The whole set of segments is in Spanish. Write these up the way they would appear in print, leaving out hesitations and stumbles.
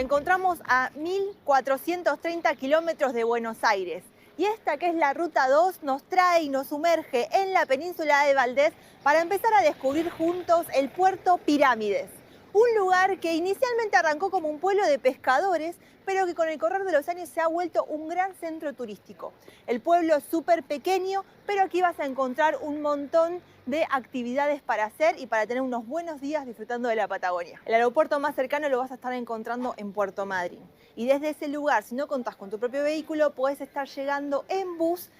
encontramos a 1430 kilómetros de Buenos Aires. Y esta, que es la Ruta 2, nos trae y nos sumerge en la península de Valdés para empezar a descubrir juntos el puerto Pirámides. Un lugar que inicialmente arrancó como un pueblo de pescadores, pero que con el correr de los años se ha vuelto un gran centro turístico. El pueblo es súper pequeño, pero aquí vas a encontrar un montón de actividades para hacer y para tener unos buenos días disfrutando de la Patagonia. El aeropuerto más cercano lo vas a estar encontrando en Puerto Madryn. Y desde ese lugar, si no contás con tu propio vehículo, podés estar llegando en bus,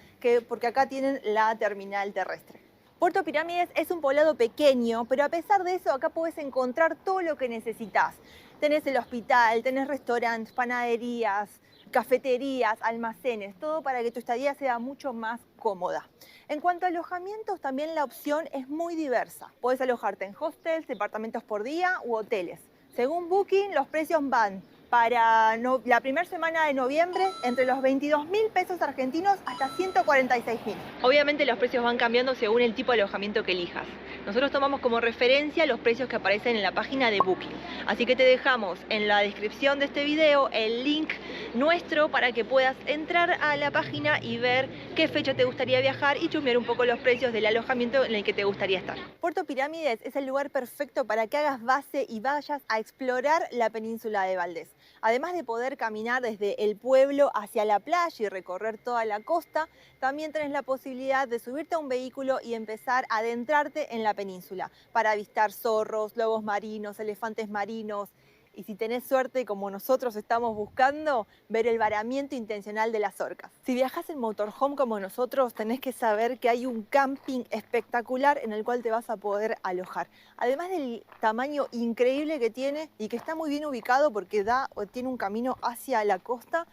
porque acá tienen la terminal terrestre. Puerto Pirámides es un poblado pequeño, pero a pesar de eso acá podés encontrar todo lo que necesitas. Tenés el hospital, tenés restaurantes, panaderías, cafeterías, almacenes, todo para que tu estadía sea mucho más cómoda. En cuanto a alojamientos, también la opción es muy diversa. Podés alojarte en hostels, departamentos por día u hoteles. Según Booking, los precios van para la primera semana de noviembre entre los 22.000 pesos argentinos hasta 146.000. Obviamente los precios van cambiando según el tipo de alojamiento que elijas. Nosotros tomamos como referencia los precios que aparecen en la página de Booking. Así que te dejamos en la descripción de este video el link nuestro para que puedas entrar a la página y ver qué fecha te gustaría viajar y chusmear un poco los precios del alojamiento en el que te gustaría estar. Puerto Pirámides es el lugar perfecto para que hagas base y vayas a explorar la península de Valdés. Además de poder caminar desde el pueblo hacia la playa y recorrer toda la costa, también tenés la posibilidad de subirte a un vehículo y empezar a adentrarte en la península para avistar zorros, lobos marinos, elefantes marinos y, si tenés suerte, como nosotros estamos buscando, ver el varamiento intencional de las orcas. Si viajás en motorhome como nosotros, tenés que saber que hay un camping espectacular en el cual te vas a poder alojar. Además del tamaño increíble que tiene y que está muy bien ubicado porque tiene un camino hacia la costa,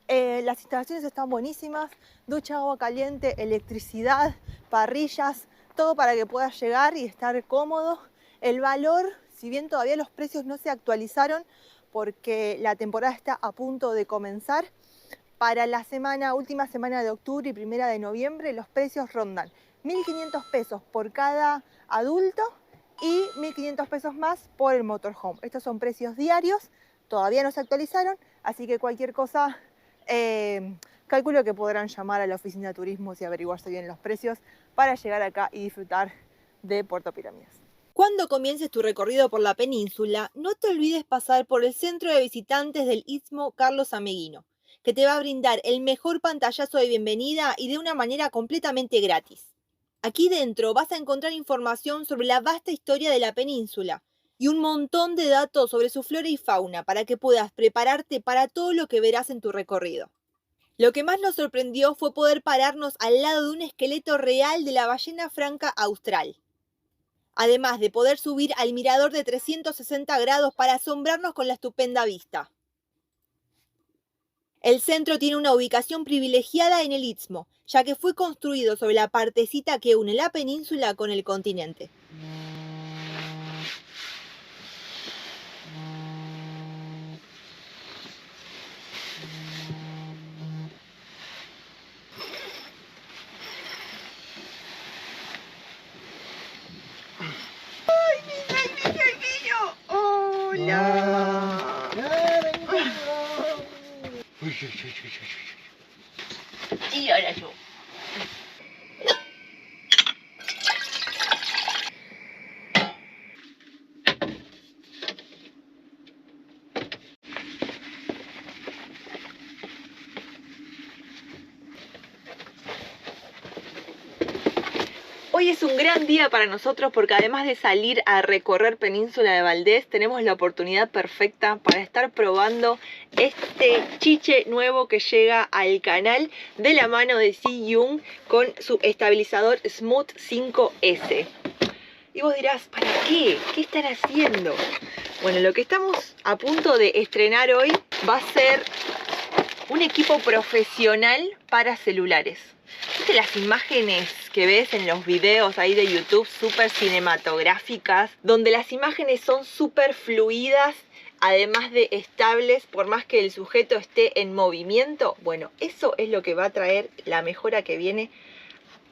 las instalaciones están buenísimas: ducha, agua caliente, electricidad, parrillas, todo para que puedas llegar y estar cómodo. El valor, si bien todavía los precios no se actualizaron porque la temporada está a punto de comenzar, para la última semana de octubre y primera de noviembre los precios rondan 1.500 pesos por cada adulto y 1.500 pesos más por el motorhome. Estos son precios diarios, todavía no se actualizaron, así que cualquier cosa, calculo que podrán llamar a la oficina de turismo y averiguarse bien los precios para llegar acá y disfrutar de Puerto Pirámides. Cuando comiences tu recorrido por la península, no te olvides pasar por el centro de visitantes del Istmo Carlos Ameguino, que te va a brindar el mejor pantallazo de bienvenida y de una manera completamente gratis. Aquí dentro vas a encontrar información sobre la vasta historia de la península y un montón de datos sobre su flora y fauna para que puedas prepararte para todo lo que verás en tu recorrido. Lo que más nos sorprendió fue poder pararnos al lado de un esqueleto real de la ballena franca austral. Además de poder subir al mirador de 360 grados para asombrarnos con la estupenda vista. El centro tiene una ubicación privilegiada en el Istmo, ya que fue construido sobre la partecita que une la península con el continente. Y ahora yo. Hoy es un gran día para nosotros porque además de salir a recorrer Península de Valdés, tenemos la oportunidad perfecta para estar probando este chiche nuevo que llega al canal de la mano de Zhiyun con su estabilizador Smooth 5S. Y vos dirás, ¿para qué? ¿Qué están haciendo? Bueno, lo que estamos a punto de estrenar hoy va a ser un equipo profesional para celulares. ¿Viste las imágenes que ves en los videos ahí de YouTube súper cinematográficas? Donde las imágenes son súper fluidas, además de estables, por más que el sujeto esté en movimiento. Bueno, eso es lo que va a traer la mejora que viene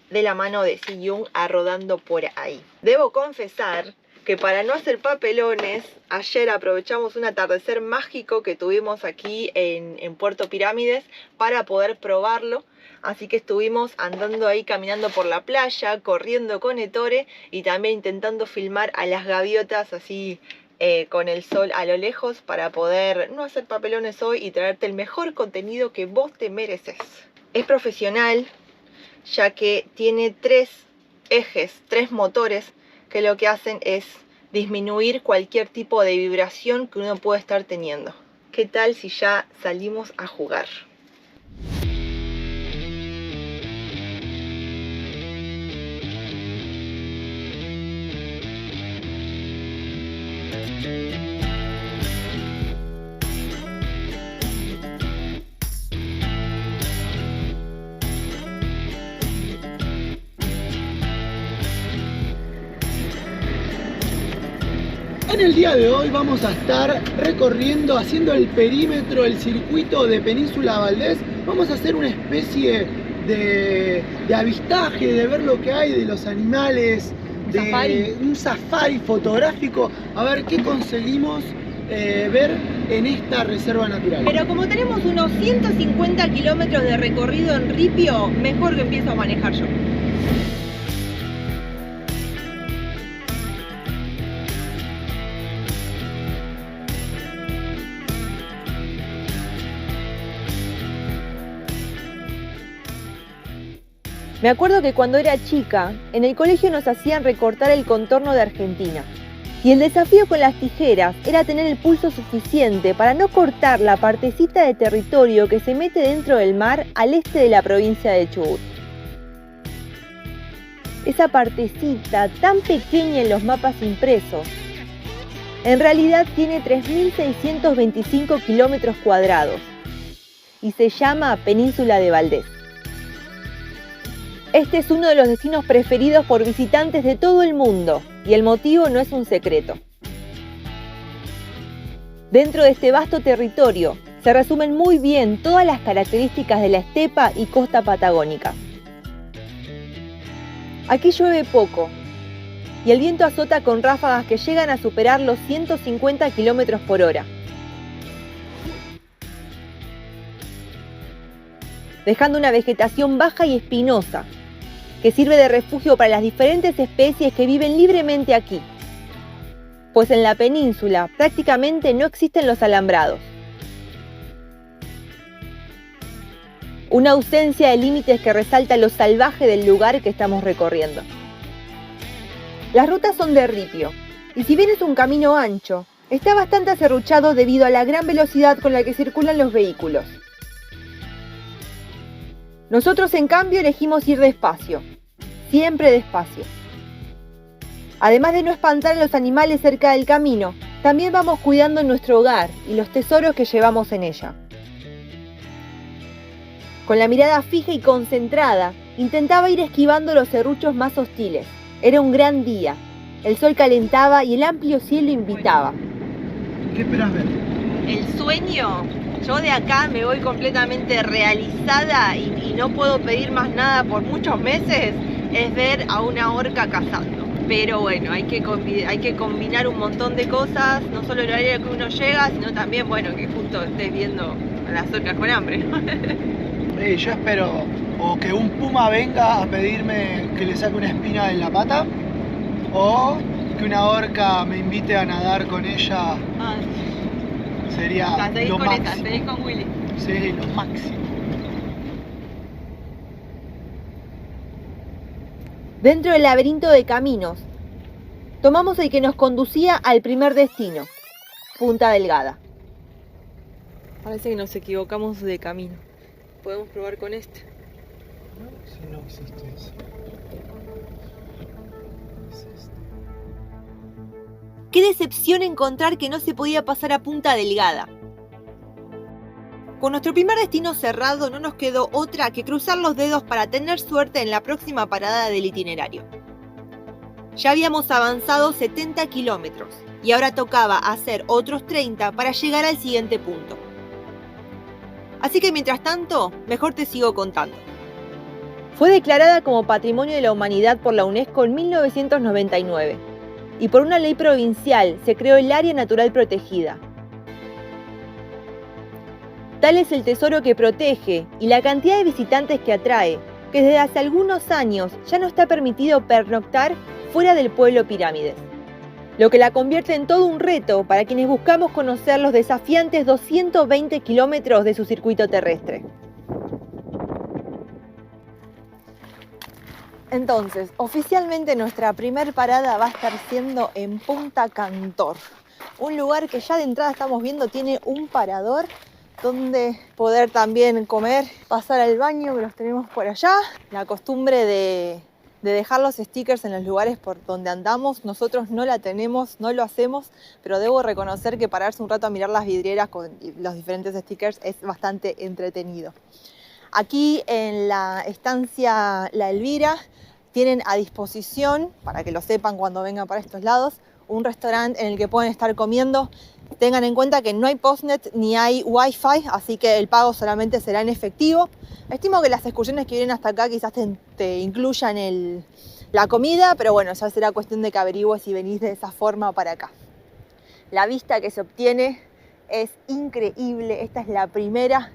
de la mano de Zhiyun a rodando por ahí. Debo confesar que para no hacer papelones, ayer aprovechamos un atardecer mágico que tuvimos aquí en Puerto Pirámides para poder probarlo. Así que estuvimos andando ahí, caminando por la playa, corriendo con Ettore y también intentando filmar a las gaviotas así con el sol a lo lejos para poder no hacer papelones hoy y traerte el mejor contenido que vos te mereces. Es profesional, ya que tiene 3 ejes, 3 motores que lo que hacen es disminuir cualquier tipo de vibración que uno pueda estar teniendo. ¿Qué tal si ya salimos a jugar? En el día de hoy vamos a estar recorriendo, haciendo el perímetro, el circuito de Península Valdés. Vamos a hacer una especie de avistaje, de ver lo que hay de los animales, un safari fotográfico, a ver qué conseguimos ver en esta reserva natural. Pero como tenemos unos 150 kilómetros de recorrido en ripio, mejor que empiezo a manejar yo. Me acuerdo que cuando era chica, en el colegio nos hacían recortar el contorno de Argentina. Y el desafío con las tijeras era tener el pulso suficiente para no cortar la partecita de territorio que se mete dentro del mar al este de la provincia de Chubut. Esa partecita tan pequeña en los mapas impresos, en realidad tiene 3.625 kilómetros cuadrados y se llama Península de Valdés. Este es uno de los destinos preferidos por visitantes de todo el mundo y el motivo no es un secreto. Dentro de este vasto territorio se resumen muy bien todas las características de la estepa y costa patagónica. Aquí llueve poco y el viento azota con ráfagas que llegan a superar los 150 km por hora. Dejando una vegetación baja y espinosa, que sirve de refugio para las diferentes especies que viven libremente aquí, pues en la península prácticamente no existen los alambrados. Una ausencia de límites que resalta lo salvaje del lugar que estamos recorriendo. Las rutas son de ripio, y si bien es un camino ancho, está bastante aserruchado debido a la gran velocidad con la que circulan los vehículos. Nosotros, en cambio, elegimos ir despacio, siempre despacio. Además de no espantar a los animales cerca del camino, también vamos cuidando nuestro hogar y los tesoros que llevamos en ella. Con la mirada fija y concentrada, intentaba ir esquivando los serruchos más hostiles. Era un gran día, el sol calentaba y el amplio cielo invitaba. ¿Qué esperas ver? El sueño. Yo de acá me voy completamente realizada y no puedo pedir más nada por muchos meses, es ver a una orca cazando. Pero bueno, hay que combinar un montón de cosas, no solo el horario que uno llega, sino también, bueno, que justo estés viendo a las orcas con hambre, ¿no? Yo espero o que un puma venga a pedirme que le saque una espina de la pata, o que una orca me invite a nadar con ella. Sería lo máximo. Seguís con Willy. Sí, lo máximo. Dentro del laberinto de caminos, tomamos el que nos conducía al primer destino, Punta Delgada. Parece que nos equivocamos de camino. Podemos probar con este. No, si no existe eso. Es este. Qué decepción encontrar que no se podía pasar a Punta Delgada. Con nuestro primer destino cerrado, no nos quedó otra que cruzar los dedos para tener suerte en la próxima parada del itinerario. Ya habíamos avanzado 70 kilómetros y ahora tocaba hacer otros 30 para llegar al siguiente punto. Así que mientras tanto, mejor te sigo contando. Fue declarada como Patrimonio de la Humanidad por la UNESCO en 1999. y por una ley provincial se creó el Área Natural Protegida. Tal es el tesoro que protege y la cantidad de visitantes que atrae, que desde hace algunos años ya no está permitido pernoctar fuera del pueblo Pirámides, lo que la convierte en todo un reto para quienes buscamos conocer los desafiantes 220 kilómetros de su circuito terrestre. Entonces, oficialmente nuestra primer parada va a estar siendo en Punta Cantor, un lugar que ya de entrada estamos viendo tiene un parador donde poder también comer, pasar al baño, que los tenemos por allá. La costumbre de dejar los stickers en los lugares por donde andamos, nosotros no la tenemos, no lo hacemos, pero debo reconocer que pararse un rato a mirar las vidrieras con los diferentes stickers es bastante entretenido. Aquí en la estancia La Elvira tienen a disposición, para que lo sepan cuando vengan para estos lados, un restaurante en el que pueden estar comiendo. Tengan en cuenta que no hay postnet ni hay wifi, así que el pago solamente será en efectivo. Estimo que las excursiones que vienen hasta acá quizás te incluyan la comida, pero bueno, ya será cuestión de que averigües si venís de esa forma para acá. La vista que se obtiene es increíble. Esta es la primera,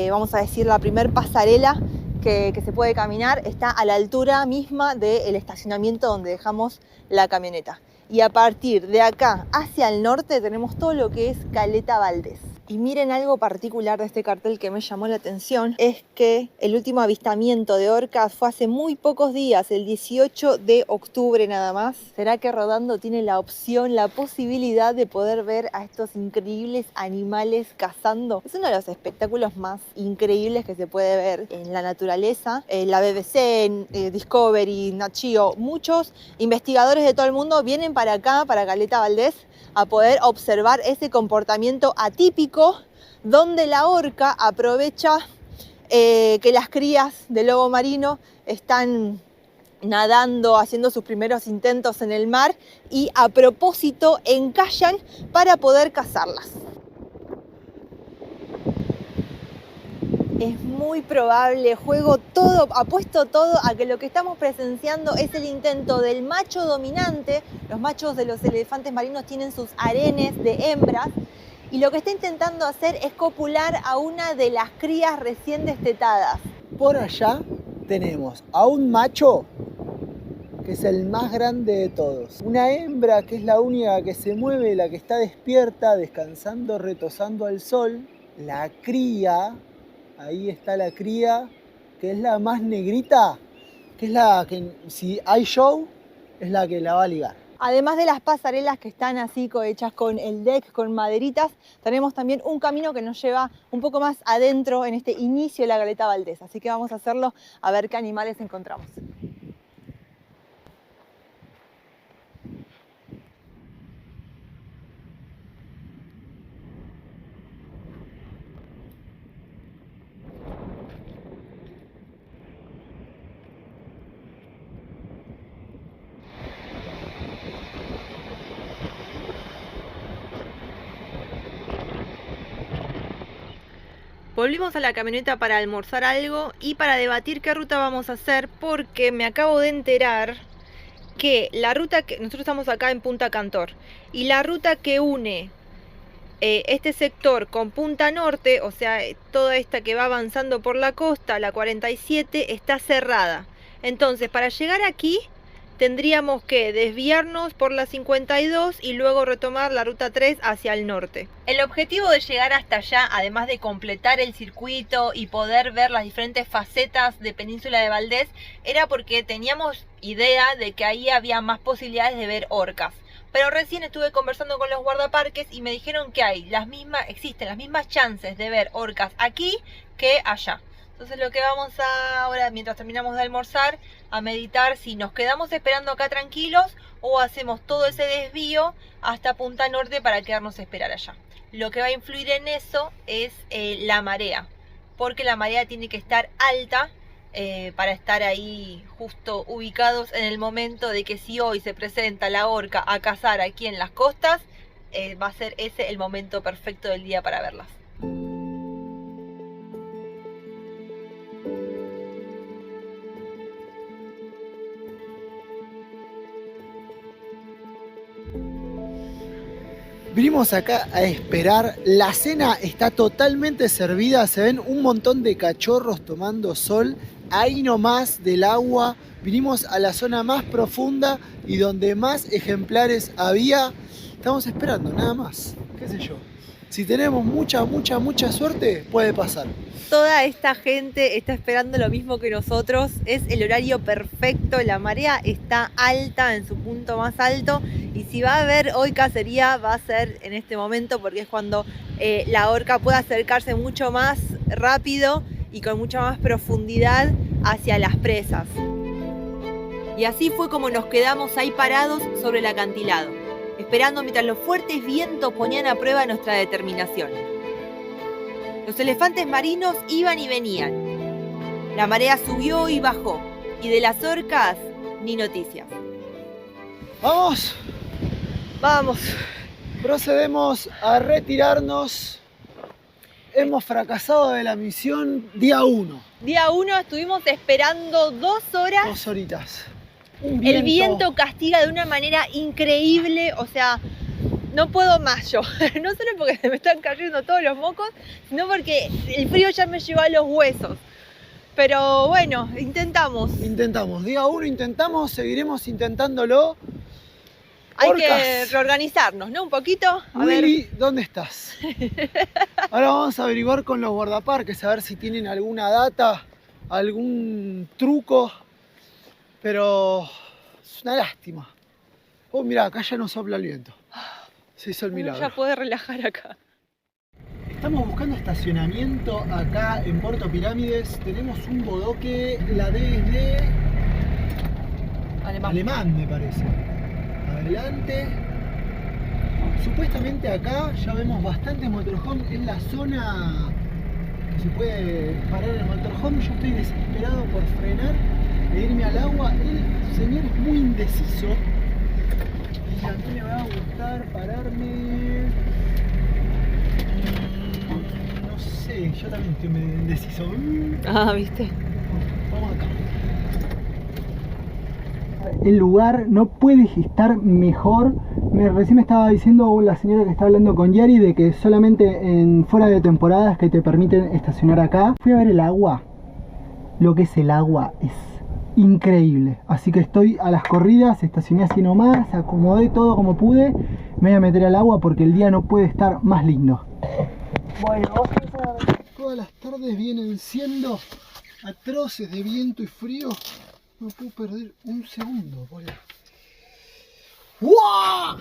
vamos a decir, la primer pasarela que se puede caminar. Está a la altura misma del estacionamiento donde dejamos la camioneta. Y a partir de acá hacia el norte tenemos todo lo que es Caleta Valdés. Y miren, algo particular de este cartel que me llamó la atención es que el último avistamiento de orcas fue hace muy pocos días, el 18 de octubre nada más. ¿Será que Rodando tiene la opción, la posibilidad de poder ver a estos increíbles animales cazando? Es uno de los espectáculos más increíbles que se puede ver en la naturaleza. La BBC, Discovery, Nat Geo, muchos investigadores de todo el mundo vienen para acá, para Caleta Valdés, a poder observar ese comportamiento atípico donde la orca aprovecha que las crías de lobo marino están nadando, haciendo sus primeros intentos en el mar y a propósito encallan para poder cazarlas. Es muy probable, apuesto todo a que lo que estamos presenciando es el intento del macho dominante. Los machos de los elefantes marinos tienen sus harenes de hembras y lo que está intentando hacer es copular a una de las crías recién destetadas. Por allá tenemos a un macho que es el más grande de todos. Una hembra que es la única que se mueve, la que está despierta, descansando, retosando al sol. La cría, ahí está la cría, que es la más negrita, que es la que, si hay show, es la que la va a ligar. Además de las pasarelas que están así hechas con el deck, con maderitas, tenemos también un camino que nos lleva un poco más adentro en este inicio de la Caleta Valdés. Así que vamos a hacerlo a ver qué animales encontramos. Volvimos a la camioneta para almorzar algo y para debatir qué ruta vamos a hacer, porque me acabo de enterar que la ruta que nosotros estamos acá en Punta Cantor y la ruta que une este sector con Punta Norte, o sea, toda esta que va avanzando por la costa, la 47, está cerrada. Entonces, para llegar aquí tendríamos que desviarnos por la 52 y luego retomar la ruta 3 hacia el norte. El objetivo de llegar hasta allá, además de completar el circuito y poder ver las diferentes facetas de Península de Valdés, era porque teníamos idea de que ahí había más posibilidades de ver orcas. Pero recién estuve conversando con los guardaparques y me dijeron que existen las mismas chances de ver orcas aquí que allá. Entonces lo que vamos a ahora, mientras terminamos de almorzar, a meditar si nos quedamos esperando acá tranquilos o hacemos todo ese desvío hasta Punta Norte para quedarnos a esperar allá. Lo que va a influir en eso es la marea, porque la marea tiene que estar alta para estar ahí justo ubicados en el momento de que si hoy se presenta la orca a cazar aquí en las costas, va a ser ese el momento perfecto del día para verlas. Vinimos acá a esperar, la cena está totalmente servida, se ven un montón de cachorros tomando sol, ahí nomás del agua. Vinimos a la zona más profunda y donde más ejemplares había. Estamos esperando, nada más, qué sé yo. Si tenemos mucha suerte, puede pasar. Toda esta gente está esperando lo mismo que nosotros, es el horario perfecto, la marea está alta, en su punto más alto, y si va a haber hoy cacería va a ser en este momento porque es cuando la orca puede acercarse mucho más rápido y con mucha más profundidad hacia las presas. Y así fue como nos quedamos ahí parados sobre el acantilado, esperando mientras los fuertes vientos ponían a prueba nuestra determinación. Los elefantes marinos iban y venían. La marea subió y bajó, y de las orcas ni noticias. ¡Vamos! Vamos. Procedemos a retirarnos. Hemos fracasado de la misión día 1. Día 1 estuvimos esperando 2 horas. 2 horitas. El viento castiga de una manera increíble, o sea, no puedo más yo. No solo porque se me están cayendo todos los mocos, sino porque el frío ya me llevó a los huesos. Pero bueno, intentamos. Intentamos. Día 1 intentamos, seguiremos intentándolo. Hay Orcas. que reorganizarnos, ¿no? Un poquito. A Willy, ver. ¿dónde estás? Ahora vamos a averiguar con los guardaparques, a ver si tienen alguna data, algún truco. Pero es una lástima. Oh, mirá, acá ya no sopla el viento. Se hizo el milagro. Ya puede relajar acá. Estamos buscando estacionamiento acá en Puerto Pirámides. Tenemos un bodoque, la D es de Alemán, me parece. Adelante. Supuestamente acá ya vemos bastantes motorhome. Es la zona que se puede parar el motorhome. Yo estoy desesperado por frenar e irme al agua. El señor es muy indeciso. Y a mí me va a gustar pararme. No sé, yo también estoy medio indeciso. Ah, ¿viste? Vamos acá. El lugar no puede estar mejor. Recién me estaba diciendo la señora que está hablando con Yari de que solamente fuera de temporadas que te permiten estacionar acá. Fui a ver el agua. Lo que es el agua es increíble. Así que estoy a las corridas, estacioné así nomás, acomodé todo como pude. Me voy a meter al agua porque el día no puede estar más lindo. Bueno, todas las tardes vienen siendo atroces de viento y frío. No puedo perder un segundo, boludo. ¡Wow!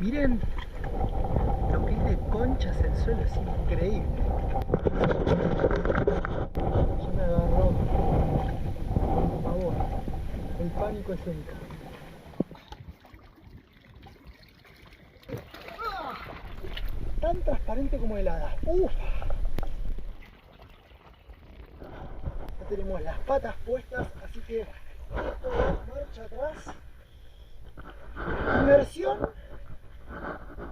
Miren lo que es de conchas el suelo, es increíble. Ya me agarró, por favor, el pánico escénico. Tan transparente como helada. ¡Uf! Ya tenemos las patas puestas, así que marcha atrás. Inmersión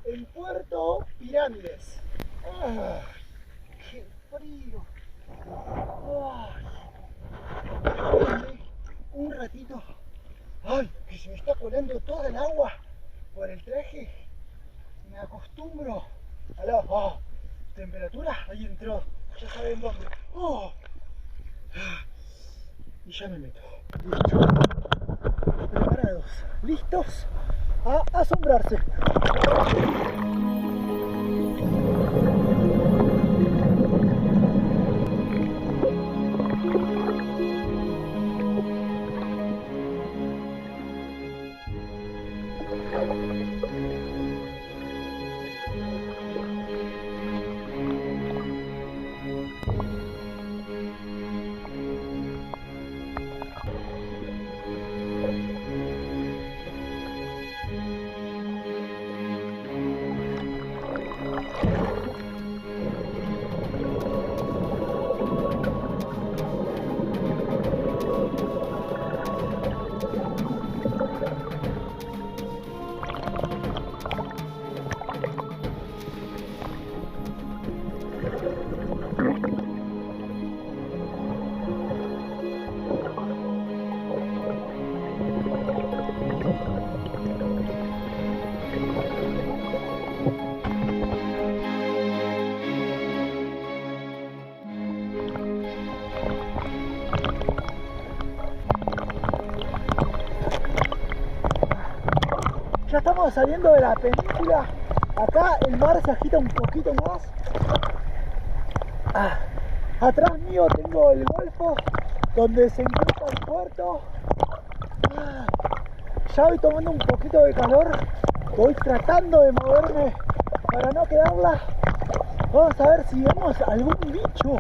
en Puerto Pirámides. ¡Ah! ¡Qué frío! ¡Ay! Un ratito. ¡Ay! Que se me está colando toda el agua por el traje. Me acostumbro a la temperatura. Ahí entró, ya saben dónde. ¡Oh! Y ya me meto. Listo. Preparados, listos a asombrarse. estamos saliendo de la península. Acá el mar se agita un poquito más. Atrás mío tengo el golfo donde se encuentra el puerto. Ya voy tomando un poquito de calor. Voy tratando de moverme para no quedarla. Vamos a ver si vemos algún bicho,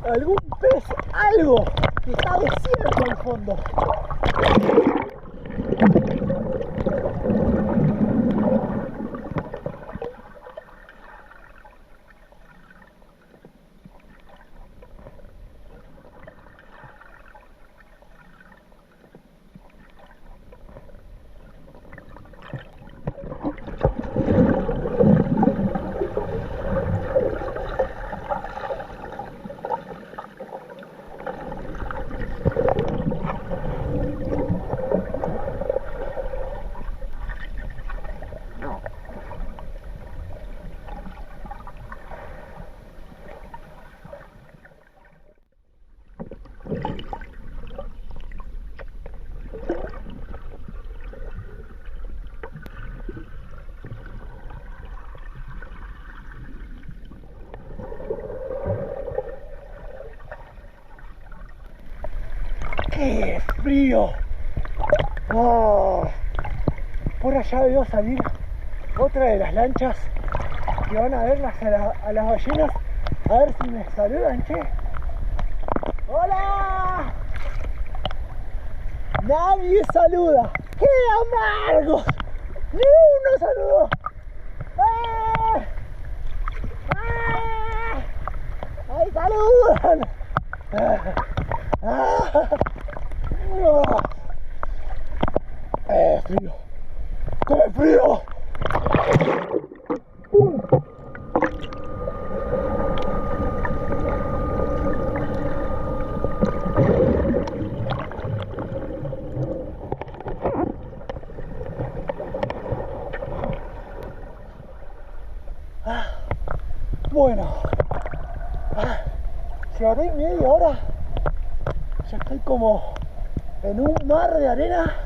algún pez, algo que está desierto al fondo. ¡Qué frío! Oh, por allá veo salir otra de las lanchas que van a verlas a las ballenas. A ver si me saludan, che. ¡Hola! Nadie saluda. ¡Qué amargos! ¡Ni uno saludó! ¡Ah! ¡Ah! ¡Ahí saludan! ¡Ah! Frío. ¡Qué frío! Bueno, llevaré media hora. Ya estoy como en un mar de arena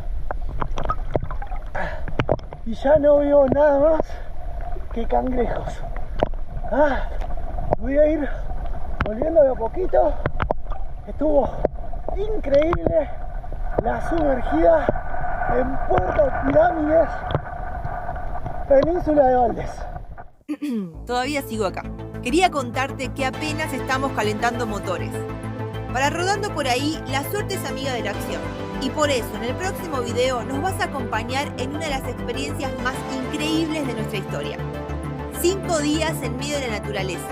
y ya no veo nada más que cangrejos. Voy a ir volviendo de a poquito. Estuvo increíble la sumergida en Puerto Pirámides, Península de Valdés. Todavía sigo acá. Quería contarte que apenas estamos calentando motores. Para Rodando por ahí, la suerte es amiga de la acción. Y por eso, en el próximo video nos vas a acompañar en una de las experiencias más increíbles de nuestra historia. 5 días en medio de la naturaleza.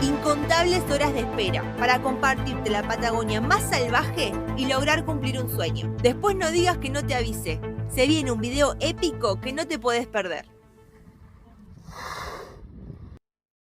Incontables horas de espera para compartirte la Patagonia más salvaje y lograr cumplir un sueño. Después no digas que no te avisé. Se viene un video épico que no te podés perder.